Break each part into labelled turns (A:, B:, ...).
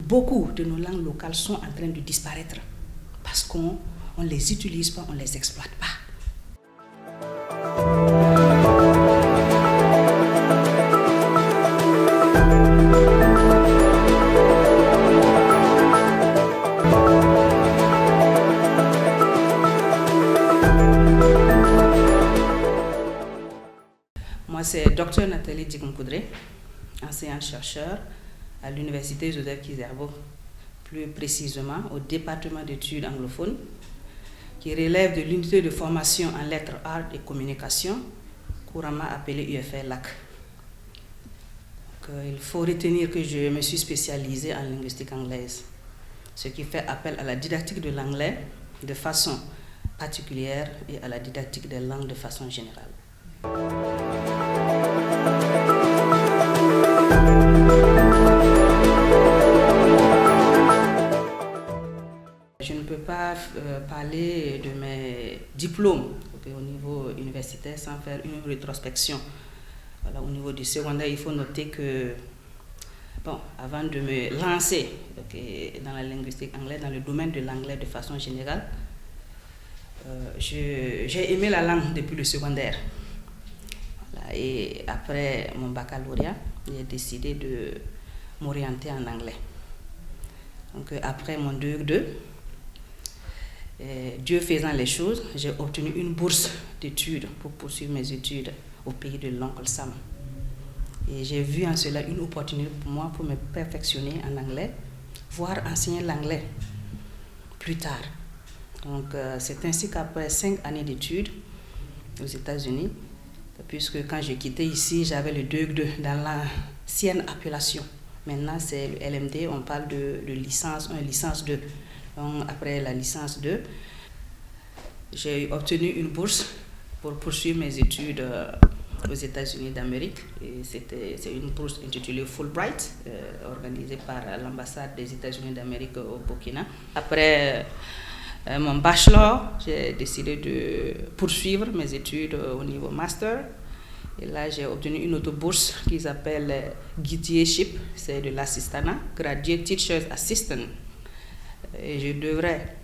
A: beaucoup de nos langues locales sont en train de disparaître parce qu'on ne les utilise pas, on ne les exploite pas. Moi, c'est Dr Nathalie Djigonkoudré, enseignante-chercheur à l'Université Joseph Kizerbo, plus précisément au département d'études anglophones, qui relève de l'unité de formation en lettres, arts et communication, couramment appelée UFR-LAC. Il faut retenir que je me suis spécialisée en linguistique anglaise, ce qui fait appel à la didactique de l'anglais de façon particulière et à la didactique des langues de façon générale. Je ne peux pas parler de mes diplômes au niveau universitaire sans faire une rétrospection. Voilà, au niveau du secondaire, il faut noter que, avant de me lancer dans la linguistique anglaise, dans le domaine de l'anglais de façon générale, j'ai aimé la langue depuis le secondaire. Voilà, et après mon baccalauréat, j'ai décidé de m'orienter en anglais. Donc après mon 2-2, Dieu faisant les choses, j'ai obtenu une bourse d'études pour poursuivre mes études au pays de l'oncle Sam. Et j'ai vu en cela une opportunité pour moi pour me perfectionner en anglais, voire enseigner l'anglais plus tard. Donc c'est ainsi qu'après 5 années d'études aux États-Unis, puisque quand j'ai quitté ici, j'avais le 2-2 dans l'ancienne appellation. Maintenant, c'est le LMD, on parle de licence 1, licence 2. Donc, après la licence 2, j'ai obtenu une bourse pour poursuivre mes études aux États-Unis d'Amérique. C'est une bourse intitulée Fulbright, organisée par l'ambassade des États-Unis d'Amérique au Burkina. Après mon bachelor, j'ai décidé de poursuivre mes études au niveau master. Et là, j'ai obtenu une autre bourse qui s'appelle Guidiership, c'est de l'assistanat, Graduate Teacher's Assistant. Et je devrais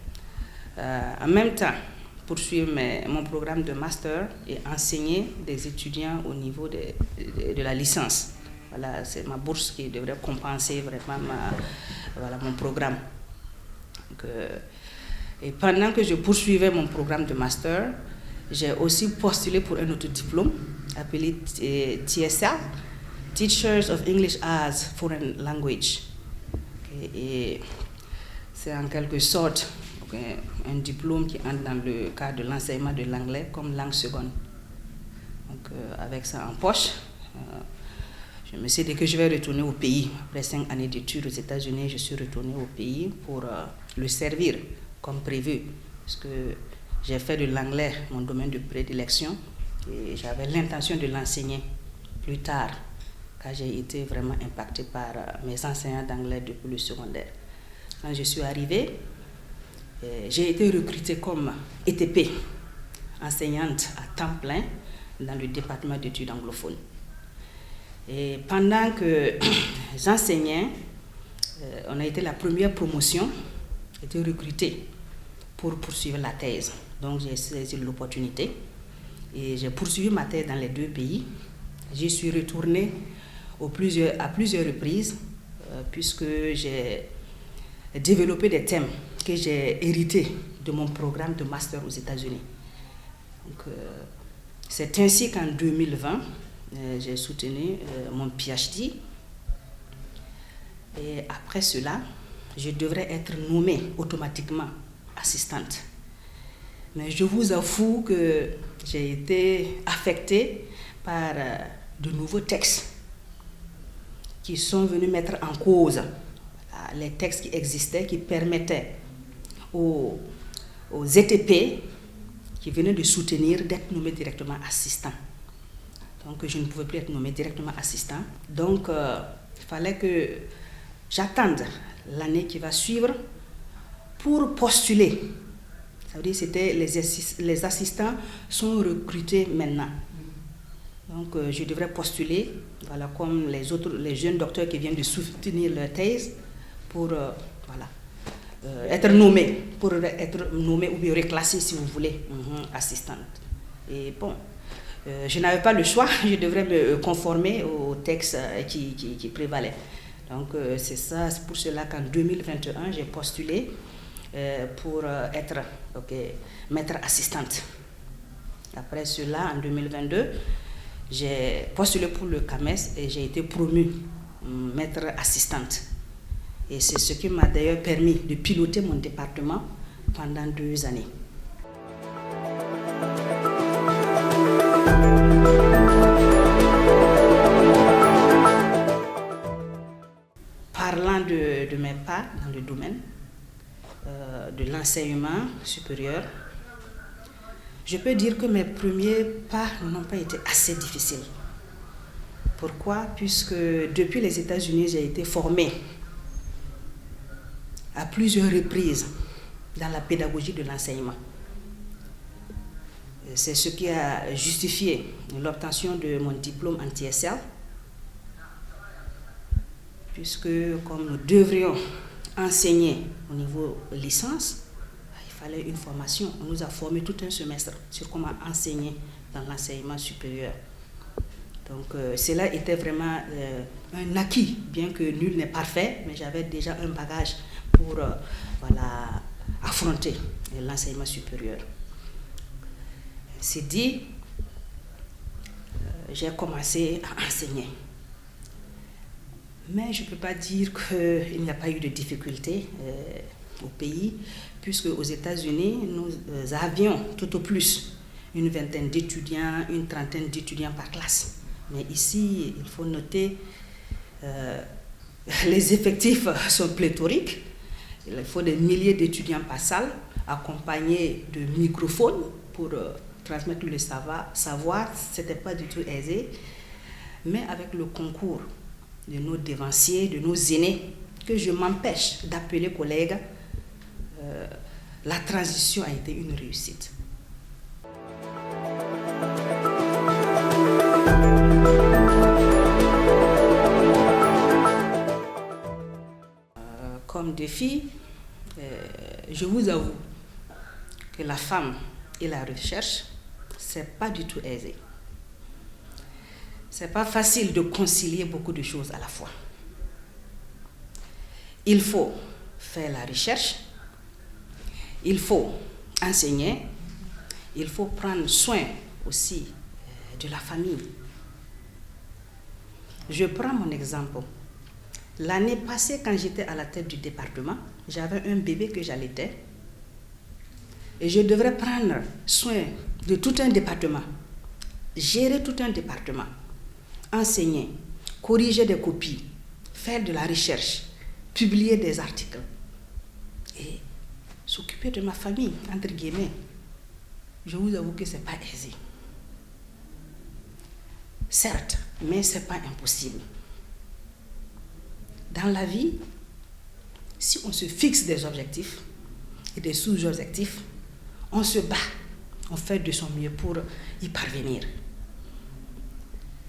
A: en même temps poursuivre mon programme de master et enseigner des étudiants au niveau de la licence. Voilà, c'est ma bourse qui devrait compenser vraiment mon programme. Donc, et pendant que je poursuivais mon programme de master, j'ai aussi postulé pour un autre diplôme appelé TESL, Teachers of English as Foreign Language. Et c'est en quelque sorte un diplôme qui entre dans le cadre de l'enseignement de l'anglais comme langue seconde. Donc avec ça en poche, je me suis dit que je vais retourner au pays. Après 5 années d'études aux États-Unis, je suis retournée au pays pour le servir comme prévu. Parce que j'ai fait de l'anglais mon domaine de prédilection et j'avais l'intention de l'enseigner plus tard, car j'ai été vraiment impactée par mes enseignants d'anglais depuis le secondaire. Quand je suis arrivée, j'ai été recrutée comme ETP, enseignante à temps plein dans le département d'études anglophones. Et pendant que j'enseignais, on a été la première promotion, j'ai été recrutée pour poursuivre la thèse. Donc j'ai saisi l'opportunité et j'ai poursuivi ma thèse dans les 2 pays. J'y suis retournée à plusieurs reprises puisque j'ai développé des thèmes que j'ai hérités de mon programme de master aux États-Unis. Donc, c'est ainsi qu'en 2020, j'ai soutenu mon PhD. Et après cela, je devrais être nommée automatiquement assistante. Mais je vous avoue que j'ai été affectée par de nouveaux textes qui sont venus mettre en cause les textes qui existaient, qui permettaient aux ETP qui venaient de soutenir d'être nommés directement assistants. Donc je ne pouvais plus être nommée directement assistant. Donc il fallait que j'attende l'année qui va suivre pour postuler. Ça veut dire que les assistants sont recrutés maintenant. Donc je devrais postuler, voilà, comme les jeunes docteurs qui viennent de soutenir leur thèse, pour être nommée, ou bien reclassée si vous voulez, assistante. Et bon, je n'avais pas le choix, je devrais me conformer au texte qui prévalait. Donc c'est pour cela qu'en 2021, j'ai postulé pour être maître assistante. Après cela, en 2022, j'ai postulé pour le CAMES et j'ai été promue maître assistante. Et c'est ce qui m'a d'ailleurs permis de piloter mon département pendant 2 années. Parlant de mes pas dans le domaine de l'enseignement supérieur, je peux dire que mes premiers pas n'ont pas été assez difficiles. Pourquoi? Puisque depuis les États-Unis, j'ai été formée à plusieurs reprises dans la pédagogie de l'enseignement. C'est ce qui a justifié l'obtention de mon diplôme en TSL, puisque comme nous devrions enseigner au niveau licence, il fallait une formation. On nous a formé tout un semestre sur comment enseigner dans l'enseignement supérieur. Donc cela était vraiment un acquis, bien que nul n'est parfait, mais j'avais déjà un bagage pour affronter l'enseignement supérieur. C'est dit, j'ai commencé à enseigner. Mais je ne peux pas dire qu'il n'y a pas eu de difficultés au pays, puisque aux États-Unis, nous avions tout au plus une vingtaine d'étudiants, une trentaine d'étudiants par classe. Mais ici, il faut noter, les effectifs sont pléthoriques. Il faut des milliers d'étudiants par salle, accompagnés de microphones pour transmettre le savoir. Ce n'était pas du tout aisé. Mais avec le concours de nos devanciers, de nos aînés, que je m'empêche d'appeler collègues, la transition a été une réussite. Comme défi, je vous avoue que la femme et la recherche, c'est pas du tout aisé. C'est pas facile de concilier beaucoup de choses à la fois. Il faut faire la recherche, il faut enseigner, il faut prendre soin aussi de la famille. Je prends mon exemple. L'année passée, quand j'étais à la tête du département, j'avais un bébé que j'allaitais et je devrais prendre soin de tout un département, gérer tout un département, enseigner, corriger des copies, faire de la recherche, publier des articles et s'occuper de ma famille, entre guillemets. Je vous avoue que ce n'est pas aisé. Certes, mais ce n'est pas impossible. Dans la vie, si on se fixe des objectifs et des sous-objectifs, on se bat, on fait de son mieux pour y parvenir.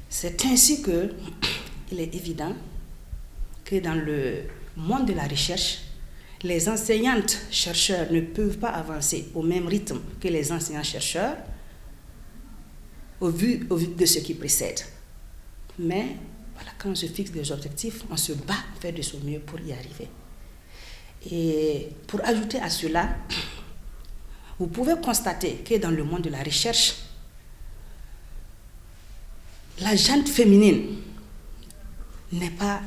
A: C'est ainsi qu'il est évident que dans le monde de la recherche, les enseignantes chercheurs ne peuvent pas avancer au même rythme que les enseignants chercheurs au vu de ce qui précède. Mais voilà, quand on se fixe des objectifs, on se bat, on fait de son mieux pour y arriver. Et pour ajouter à cela, vous pouvez constater que dans le monde de la recherche, la gente féminine n'est pas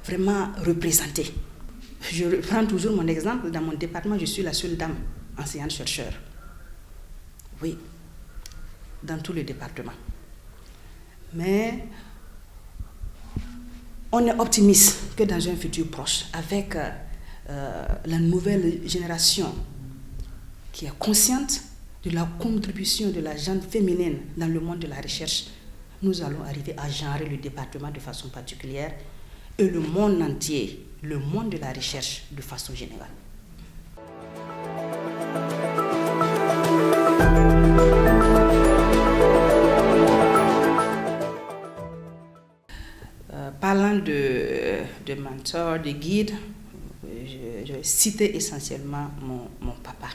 A: vraiment représentée. Je prends toujours mon exemple. Dans mon département, je suis la seule dame enseignante-chercheur. Oui, dans tout le département. Mais on est optimiste que dans un futur proche, avec la nouvelle génération qui est consciente de la contribution de la gente féminine dans le monde de la recherche, nous allons arriver à genrer le département de façon particulière et le monde entier, le monde de la recherche de façon générale. Parlant de mentors, de guides, je citais essentiellement mon papa.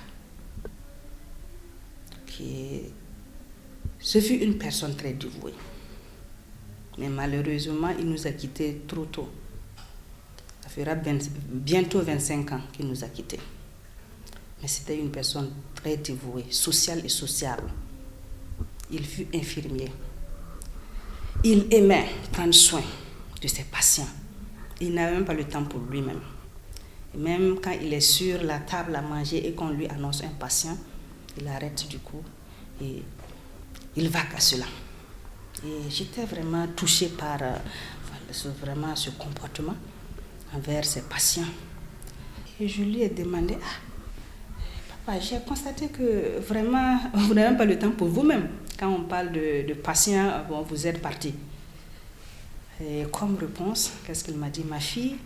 A: Ce fut une personne très dévouée. Mais malheureusement, il nous a quittés trop tôt. Ça fera bientôt 25 ans qu'il nous a quittés. Mais c'était une personne très dévouée, sociale et sociable. Il fut infirmier. Il aimait prendre soin de ses patients. Il n'avait même pas le temps pour lui-même. Et même quand il est sur la table à manger et qu'on lui annonce un patient, il arrête du coup et il vague à cela. Et j'étais vraiment touchée par vraiment ce comportement envers ses patients. Et je lui ai demandé, papa, j'ai constaté que vraiment, vous n'avez même pas le temps pour vous-même. Quand on parle de patients, bon, vous êtes parti. Et comme réponse, qu'est-ce qu'il m'a dit? Ma fille,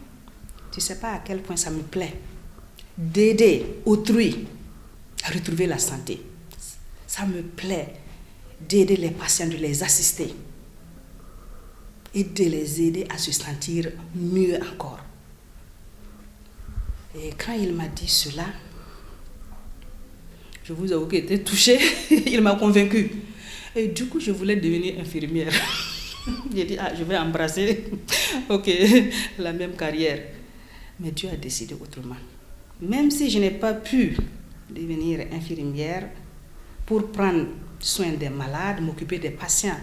A: tu ne sais pas à quel point ça me plaît d'aider autrui à retrouver la santé. Ça me plaît d'aider les patients, de les assister et de les aider à se sentir mieux encore. Et quand il m'a dit cela, je vous avoue qu'il était touché, il m'a convaincue. Et du coup, je voulais devenir infirmière. J'ai dit, je vais embrasser la même carrière. Mais Dieu a décidé autrement. Même si je n'ai pas pu devenir infirmière pour prendre soin des malades, m'occuper des patients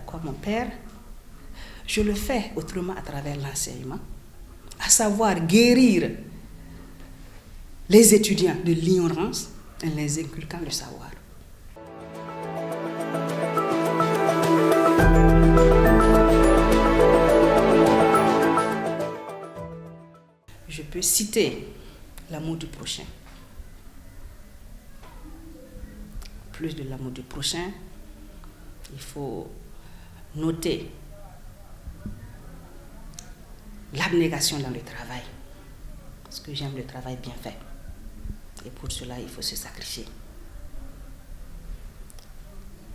A: comme mon père, je le fais autrement à travers l'enseignement, à savoir guérir les étudiants de l'ignorance en les inculquant le savoir. Je peux citer l'amour du prochain. Plus de l'amour du prochain, il faut noter l'abnégation dans le travail. Parce que j'aime le travail bien fait. Et pour cela, il faut se sacrifier.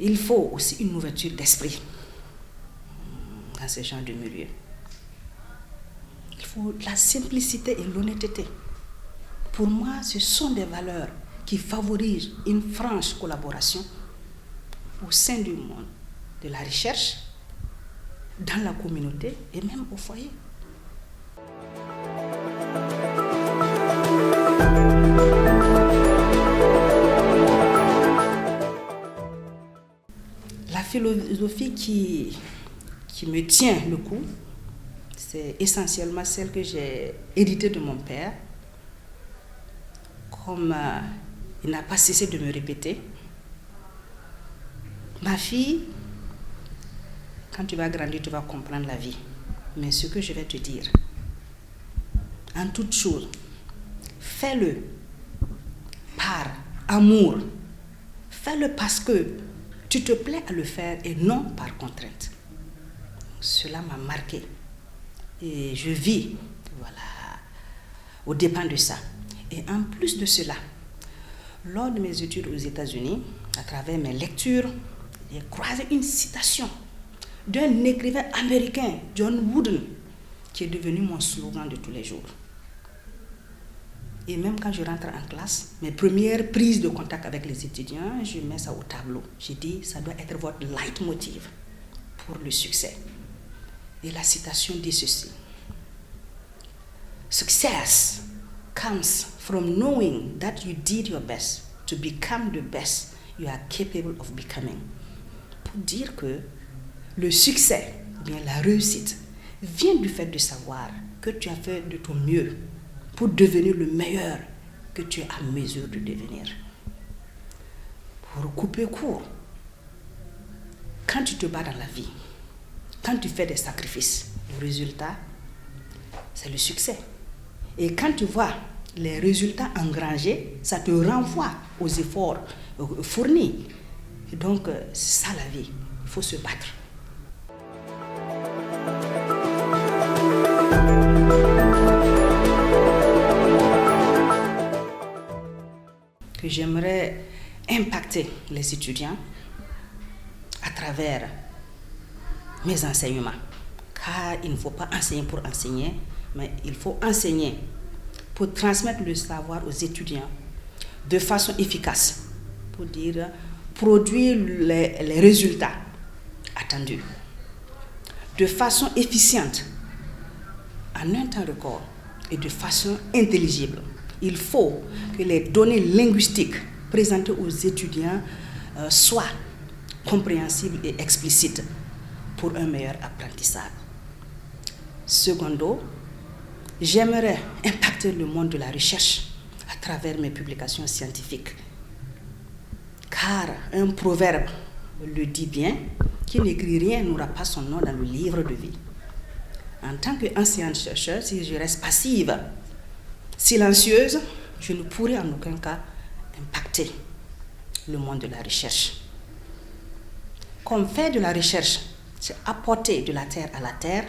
A: Il faut aussi une ouverture d'esprit dans ce genre de milieu. Il faut la simplicité et l'honnêteté. Pour moi, ce sont des valeurs qui favorisent une franche collaboration au sein du monde de la recherche, dans la communauté et même au foyer. La philosophie qui me tient le coup, c'est essentiellement celle que j'ai héritée de mon père. Comme il n'a pas cessé de me répéter, ma fille, quand tu vas grandir, tu vas comprendre la vie. Mais ce que je vais te dire, en toute chose, fais-le par amour. Fais-le parce que tu te plais à le faire et non par contrainte. Cela m'a marqué. Et je vis, aux dépens de ça. Et en plus de cela, lors de mes études aux États-Unis, à travers mes lectures, j'ai croisé une citation d'un écrivain américain, John Wooden, qui est devenu mon slogan de tous les jours. Et même quand je rentre en classe, mes premières prises de contact avec les étudiants, je mets ça au tableau. Je dis, ça doit être votre leitmotiv pour le succès. Et la citation dit ceci. Success comes from knowing that you did your best to become the best you are capable of becoming. Pour dire que le succès, bien la réussite, vient du fait de savoir que tu as fait de ton mieux pour devenir le meilleur que tu es à mesure de devenir. Pour couper court, quand tu te bats dans la vie, quand tu fais des sacrifices, le résultat, c'est le succès. Et quand tu vois les résultats engrangés, ça te renvoie aux efforts fournis. Et donc, c'est ça la vie. Il faut se battre. Que j'aimerais impacter les étudiants à travers mes enseignements. Car il ne faut pas enseigner pour enseigner, mais il faut enseigner pour transmettre le savoir aux étudiants de façon efficace, pour dire produire les résultats attendus de façon efficiente, en un temps record et de façon intelligible. Il faut que les données linguistiques présentées aux étudiants soient compréhensibles et explicites pour un meilleur apprentissage. Secondo, j'aimerais impacter le monde de la recherche à travers mes publications scientifiques. Car un proverbe le dit bien, qui n'écrit rien n'aura pas son nom dans le livre de vie. En tant qu'ancienne chercheuse, si je reste passive, silencieuse, je ne pourrai en aucun cas impacter le monde de la recherche. Comme faire de la recherche, c'est apporter de la terre à la terre,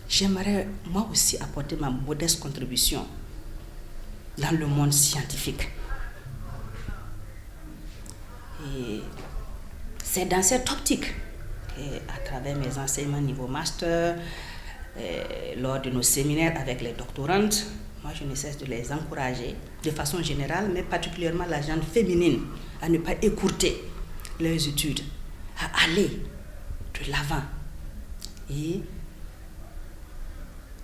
A: j'aimerais moi aussi apporter ma modeste contribution dans le monde scientifique. Et c'est dans cette optique qu'à travers mes enseignements niveau master, lors de nos séminaires avec les doctorantes, moi je ne cesse de les encourager de façon générale, mais particulièrement la gente féminine, à ne pas écourter leurs études, à aller de l'avant. Et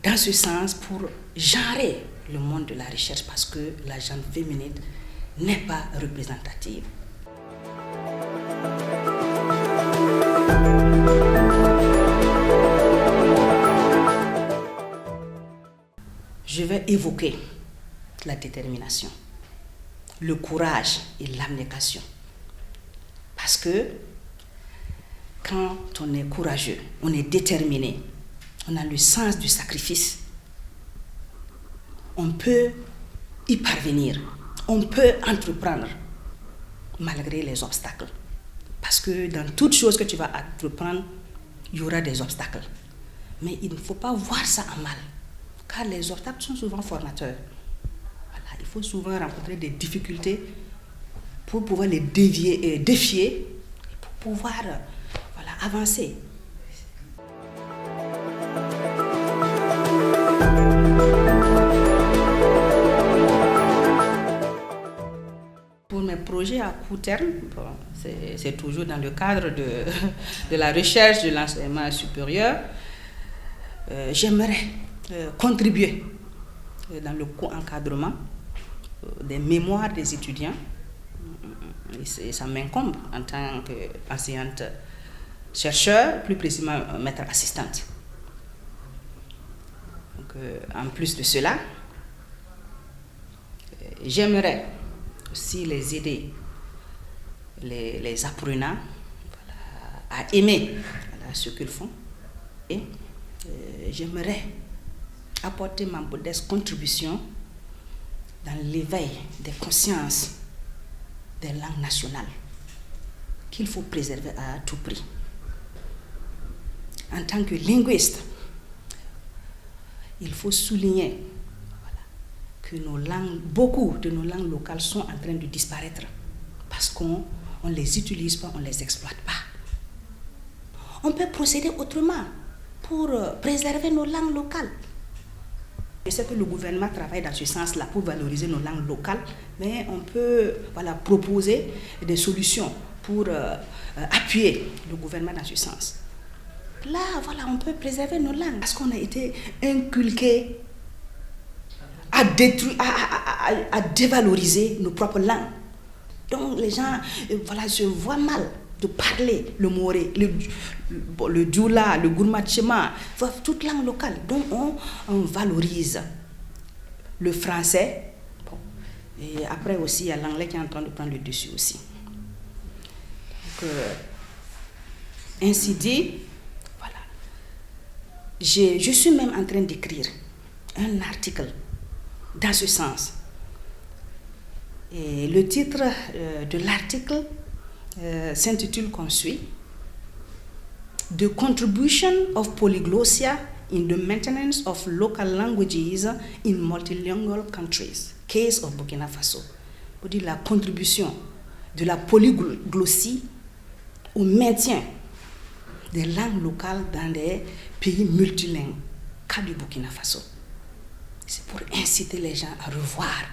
A: dans ce sens, pour genrer le monde de la recherche, parce que la gente féminine n'est pas représentative. Je vais évoquer la détermination, le courage et l'abnégation. Parce que quand on est courageux, on est déterminé, on a le sens du sacrifice, on peut y parvenir, on peut entreprendre malgré les obstacles. Parce que dans toute chose que tu vas entreprendre, il y aura des obstacles. Mais il ne faut pas voir ça en mal, car les obstacles sont souvent formateurs. Voilà, il faut souvent rencontrer des difficultés pour pouvoir les défier et pour pouvoir avancer. Pour mes projets à court terme, c'est toujours dans le cadre de la recherche de l'enseignement supérieur. J'aimerais contribuer dans le co-encadrement des mémoires des étudiants. Et ça m'incombe en tant qu'enseignante chercheur, plus précisément maître assistante. Donc, en plus de cela, j'aimerais aussi les aider, les apprenants, à aimer ce qu'ils font. Et j'aimerais apporter ma modeste contribution dans l'éveil des consciences des langues nationales qu'il faut préserver à tout prix. En tant que linguiste, il faut souligner que beaucoup de nos langues locales sont en train de disparaître parce qu'on ne les utilise pas, on ne les exploite pas. On peut procéder autrement pour préserver nos langues locales. Je sais que le gouvernement travaille dans ce sens-là pour valoriser nos langues locales, mais on peut proposer des solutions pour appuyer le gouvernement dans ce sens. Là, on peut préserver nos langues parce qu'on a été inculqués à détruire, à dévaloriser nos propres langues. Donc les gens se voient mal de parler le moré, le djoula, le gourmachema, toute langue locale. Donc on valorise le français. Bon. Et après aussi, il y a l'anglais qui est en train de prendre le dessus aussi. Donc, ainsi dit, je suis même en train d'écrire un article dans ce sens. Et le titre de l'article s'intitule comme suit: The Contribution of Polyglossia in the Maintenance of Local Languages in Multilingual Countries, Case of Burkina Faso. On dit la contribution de la polyglossie au maintien des langues locales dans des pays multilingues, cas du Burkina Faso. C'est pour inciter les gens à revoir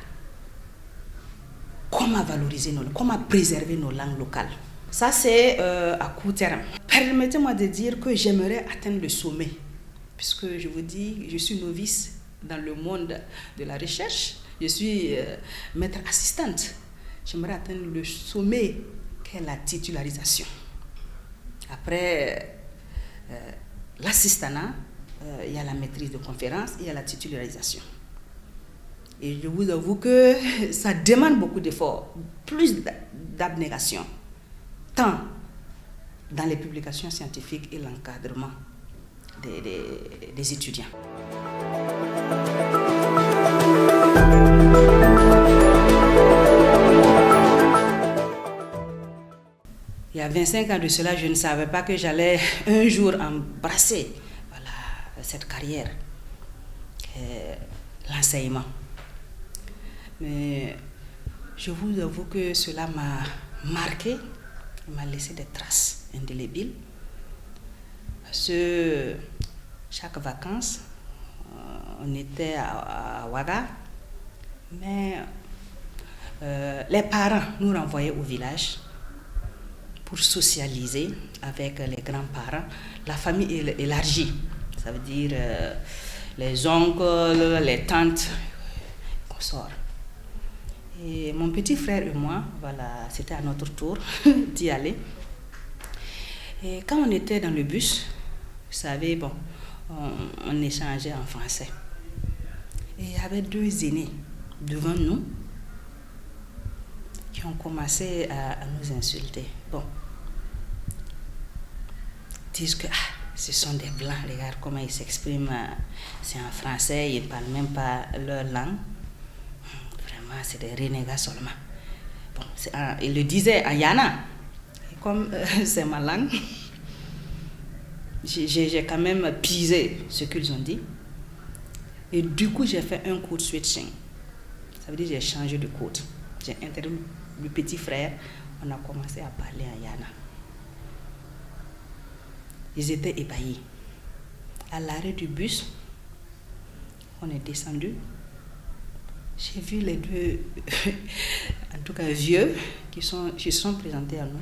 A: comment valoriser comment préserver nos langues locales. Ça, c'est à court terme. Permettez-moi de dire que j'aimerais atteindre le sommet, puisque je vous dis, je suis novice dans le monde de la recherche. Je suis maître assistante. J'aimerais atteindre le sommet qu'est la titularisation. Après l'assistanat, il y a la maîtrise de conférence, il y a la titularisation. Et je vous avoue que ça demande beaucoup d'efforts, plus d'abnégation, tant dans les publications scientifiques et l'encadrement des étudiants. Il y a 25 ans de cela, je ne savais pas que j'allais un jour embrasser cette carrière, l'enseignement. Mais je vous avoue que cela m'a marqué, m'a laissé des traces indélébiles. Parce que chaque vacances, on était à Ouaga, mais les parents nous renvoyaient au village pour socialiser avec les grands-parents, la famille élargie, ça veut dire les oncles, les tantes, consorts. Et mon petit frère et moi, c'était à notre tour d'y aller. Et quand on était dans le bus, vous savez, on échangeait en français. Et il y avait deux aînés devant nous qui ont commencé à nous insulter. Disent que ce sont des blancs, regarde comment ils s'expriment, c'est en français, ils ne parlent même pas leur langue. Vraiment, c'est des renégats seulement. Ils le disaient en Yana. Et comme c'est ma langue, j'ai quand même pisé ce qu'ils ont dit. Et du coup, j'ai fait un code switching. Ça veut dire que j'ai changé de code. J'ai interrompu le petit frère, on a commencé à parler en Yana. Ils étaient ébahis. À l'arrêt du bus, on est descendu. J'ai vu les deux, en tout cas vieux, qui se sont présentés à nous.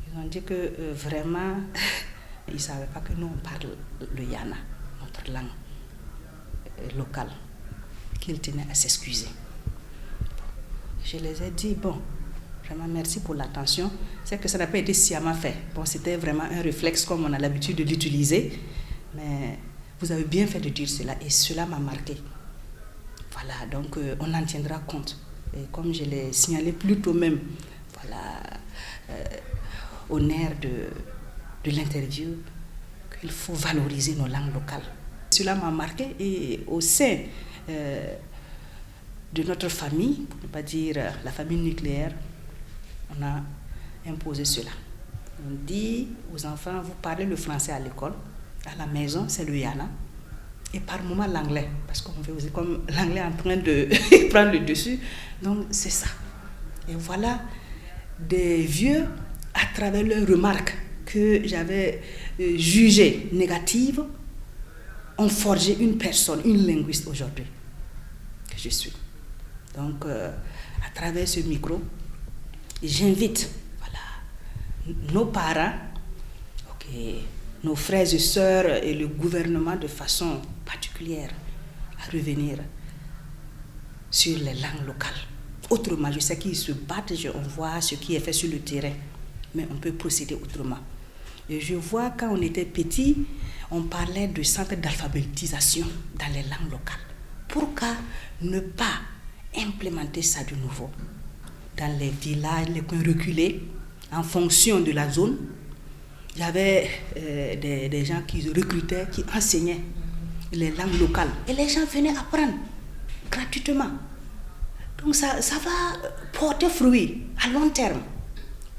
A: Ils ont dit que vraiment, ils ne savaient pas que nous, on parle le Yana, notre langue locale, qu'ils tenaient à s'excuser. Je les ai dit, vraiment merci pour l'attention. C'est que ça n'a pas été sciemment fait. C'était vraiment un réflexe comme on a l'habitude de l'utiliser. Mais vous avez bien fait de dire cela et cela m'a marqué. Voilà, donc on en tiendra compte. Et comme je l'ai signalé plus tôt même, au nerf de l'interview, qu'il faut valoriser nos langues locales. Cela m'a marqué et au sein de notre famille, pour ne pas dire la famille nucléaire, on a imposé cela. On dit aux enfants, vous parlez le français à l'école, à la maison, c'est le Yana, et par moment l'anglais, parce qu'on fait aussi comme l'anglais est en train de prendre le dessus, donc c'est ça. Et voilà des vieux, à travers leurs remarques que j'avais jugées négatives, ont forgé une personne, une linguiste aujourd'hui, que je suis. Donc, à travers ce micro, j'invite nos parents, nos frères et sœurs et le gouvernement de façon particulière à revenir sur les langues locales. Autrement, je sais qu'ils se battent, on voit ce qui est fait sur le terrain, mais on peut procéder autrement. Et je vois quand on était petit, on parlait de centres d'alphabétisation dans les langues locales. Pourquoi ne pas implémenter ça de nouveau dans les villages, les coins reculés, en fonction de la zone? Il y avait des gens qui recrutaient, qui enseignaient les langues locales. Et les gens venaient apprendre gratuitement. Donc ça va porter fruit à long terme.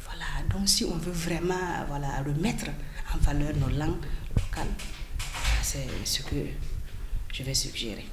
A: Voilà, donc si on veut vraiment remettre en valeur nos langues locales, c'est ce que je vais suggérer.